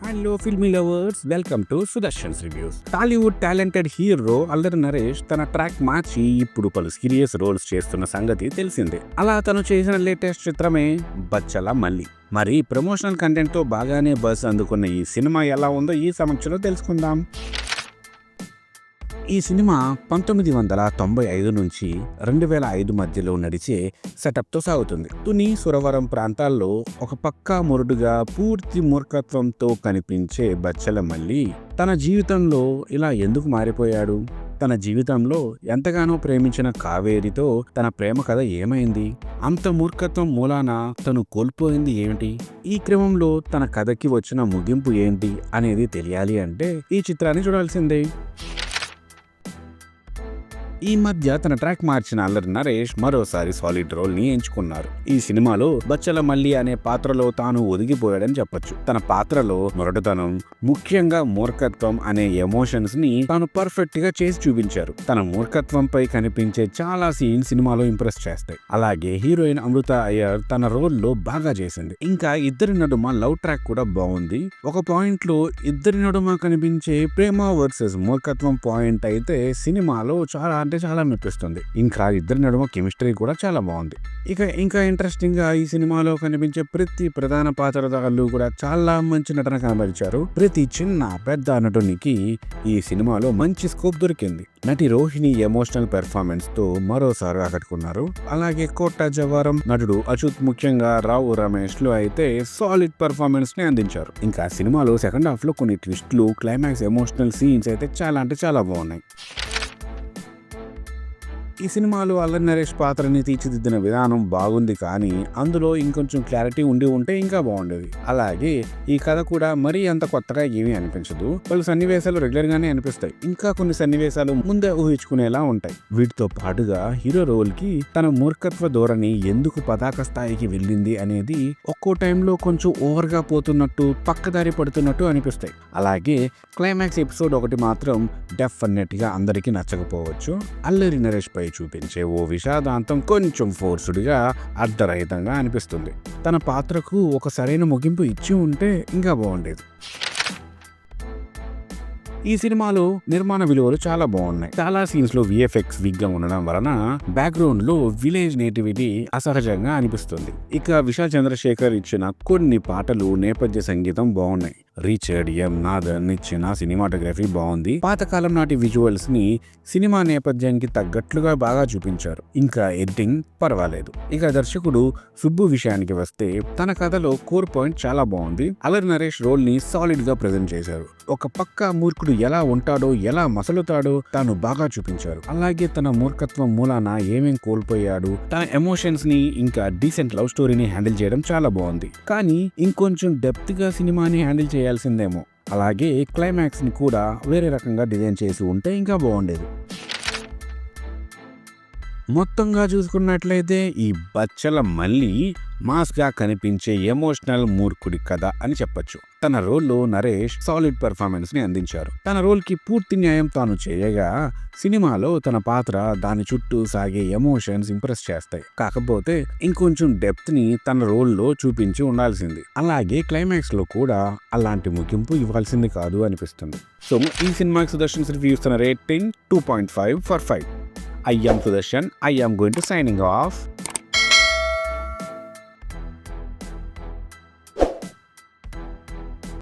Hello filmy lovers, welcome to Sudarshan's reviews. Tollywood talented hero Allari Naresh తన track మార్చి ఇప్పుడు పలు serious roles చేస్తున్న సంగతి తెలిసిందే. అలా తను చేసిన లేటెస్ట్ చిత్రమే బచ్చల మల్లి. మరి ప్రమోషనల్ కంటెంట్ తో బాగానే బజ్ అందుకున్న ఈ సినిమా ఎలా ఉందో ఈ సమీక్షలో తెలుసుకుందాం. ఈ సినిమా 1995 నుంచి 2005 మధ్యలో నడిచే సెటప్తో సాగుతుంది. తుని, సురవరం ప్రాంతాల్లో ఒక పక్కా మురుడుగా పూర్తి మూర్ఖత్వంతో కనిపించే బచ్చల మల్లి తన జీవితంలో ఇలా ఎందుకు మారిపోయాడు? తన జీవితంలో ఎంతగానో ప్రేమించిన కావేరితో తన ప్రేమ కథ ఏమైంది? అంత మూర్ఖత్వం మూలాన తను కోల్పోయింది ఏమిటి? ఈ క్రమంలో తన కథకి వచ్చిన ముగింపు ఏంటి అనేది తెలియాలి అంటే ఈ చిత్రాన్ని చూడాల్సిందే. ఈ మధ్య తన ట్రాక్ మార్చిన అల్లరి నరేష్ మరోసారి సాలిడ్ రోల్ ని ఎంచుకున్నారు. ఈ సినిమాలో బచ్చల మల్లి అనే పాత్రలో తాను ఒదిగిపోయాడని చెప్పొచ్చు. తన పాత్రలో మొరటుతనం, ముఖ్యంగా మూర్ఖత్వం అనే ఎమోషన్స్ ని తాను పర్ఫెక్ట్ గా చేసి చూపించారు. తన మూర్ఖత్వంపై కనిపించే చాలా సీన్ సినిమాలో ఇంప్రెస్ చేస్తాయి. అలాగే హీరోయిన్ అమృత అయ్యర్ తన రోల్ లో బాగా చేసింది. ఇంకా ఇద్దరి నడుమ లవ్ ట్రాక్ కూడా బాగుంది. ఒక పాయింట్ లో ఇద్దరి నడుమ కనిపించే ప్రేమ వర్సెస్ మూర్ఖత్వం పాయింట్ అయితే సినిమాలో చాలా మెప్పిస్తుంది. ఇంకా ఇద్దరి నడుమ కెమిస్ట్రీ కూడా చాలా బాగుంది. ఇంకా ఇంట్రెస్టింగ్ గా ఈ సినిమాలో కనిపించే ప్రతి ప్రధాన పాత్రధారులు కూడా చాలా మంచి నటన కనబరిచారు. ప్రతి చిన్న పెద్ద నటునికి ఈ సినిమాలో మంచి స్కోప్ దొరికింది. నటి రోహిణి ఎమోషనల్ పెర్ఫార్మెన్స్ తో మరోసారి ఆకట్టుకున్నారు. అలాగే కోట జవారం నటుడు అచ్యుత్, ముఖ్యంగా రావు రమేష్ లో అయితే సాలిడ్ పెర్ఫార్మెన్స్ ని అందించారు. ఇంకా సినిమాలో సెకండ్ హాఫ్ లో కొన్ని ట్విస్ట్లు, క్లైమాక్స్ ఎమోషనల్ సీన్స్ అయితే చాలా బాగున్నాయి. ఈ సినిమాలో అల్లరి నరేష్ పాత్రని తీర్చిదిద్దిన విధానం బాగుంది, కానీ అందులో ఇంకొంచెం క్లారిటీ ఉంటే ఇంకా బాగుండేది. అలాగే ఈ కథ కూడా మరీ అంత కొత్తగా ఏమీ అనిపించదు. పలు సన్నివేశాలు రెగ్యులర్ గానే అనిపిస్తాయి. ఇంకా కొన్ని సన్నివేశాలు ముందే ఊహించుకునేలా ఉంటాయి. వీటితో పాటుగా హీరో రోల్ కి తన మూర్ఖత్వ ధోరణి ఎందుకు పతాక స్థాయికి వెళ్ళింది అనేది ఒక్కో టైంలో కొంచెం ఓవర్ గా పోతున్నట్టు, పక్కదారి పడుతున్నట్టు అనిపిస్తాయి. అలాగే క్లైమాక్స్ ఎపిసోడ్ ఒకటి మాత్రం డెఫినెట్ గా అందరికీ నచ్చకపోవచ్చు. అల్లరి నరేష్ పై చూపించే ఓ విషాదాంతం కొంచెం ఫోర్స్డ్గా, అర్ధరహితంగా అనిపిస్తుంది. తన పాత్రకు ఒక సరైన ముగింపు ఇచ్చి ఉంటే ఇంకా బాగుండేది. ఈ సినిమాలో నిర్మాణ విలువలు చాలా బాగున్నాయి. చాలా సీన్స్ లో విఎఫ్ఎక్స్ వీక్ గా ఉండడం వలన బ్యాక్గ్రౌండ్ లో విలేజ్ నేటివిటీ అసహజంగా అనిపిస్తుంది. ఇక విశాల్ చంద్రశేఖర్ ఇచ్చిన కొన్ని పాటలు, నేపథ్య సంగీతం బాగున్నాయి. రిచర్డ్ ఎం నాథన్ ఇచ్చిన సినిమాటోగ్రఫీ బాగుంది. పాతకాలం నాటి విజువల్స్ ని సినిమా నేపథ్యానికి తగ్గట్లుగా బాగా చూపించారు. ఇంకా ఎడిటింగ్ పర్వాలేదు. ఇక దర్శకుడు సుబ్బు విషయానికి వస్తే తన కథలో కోర్ పాయింట్ చాలా బాగుంది. అల్లరి నరేష్ రోల్ ని సాలిడ్ గా ప్రెజెంట్ చేశారు. ఒక పక్కా మూర్ఖుడు ఎలా ఉంటాడో, ఎలా మసలుతాడో తాను బాగా చూపించారు. అలాగే తన మూర్ఖత్వం మూలాన ఏమేం కోల్పోయాడు, తన ఎమోషన్స్ ని, ఇంకా డీసెంట్ లవ్ స్టోరీని హ్యాండిల్ చేయడం చాలా బాగుంది. కానీ ఇంకొంచెం డెప్త్ గా సినిమాని హ్యాండిల్ చేయాల్సిందేమో. అలాగే క్లైమాక్స్ ని కూడా వేరే రకంగా డిజైన్ చేసి ఉంటే ఇంకా బాగుండేది. మొత్తంగా చూసుకున్నట్లయితే ఈ బచ్చల మల్లి మాస్ గా కనిపించే ఎమోషనల్ మూర్ఖుడి కథ అని చెప్పొచ్చు. తన రోల్లో నరేష్ సాలిడ్ పెర్ఫార్మెన్స్ ని అందించారు. తన రోల్ కి పూర్తి న్యాయం తాను చేయగా సినిమాలో తన పాత్ర, దాని చుట్టూ సాగే ఎమోషన్స్ ఇంప్రెస్ చేస్తాయి. కాకపోతే ఇంకొంచెం డెప్త్ ని తన రోల్లో చూపించి ఉండాల్సింది. అలాగే క్లైమాక్స్ లో కూడా అలాంటి ముగింపు ఇవ్వాల్సింది కాదు అనిపిస్తుంది. సో ఈ సినిమాకి సుదర్శన్ రివ్యూ ఇస్తున్న rating 2.5/5. I am Sudarshan. I am going to signing off.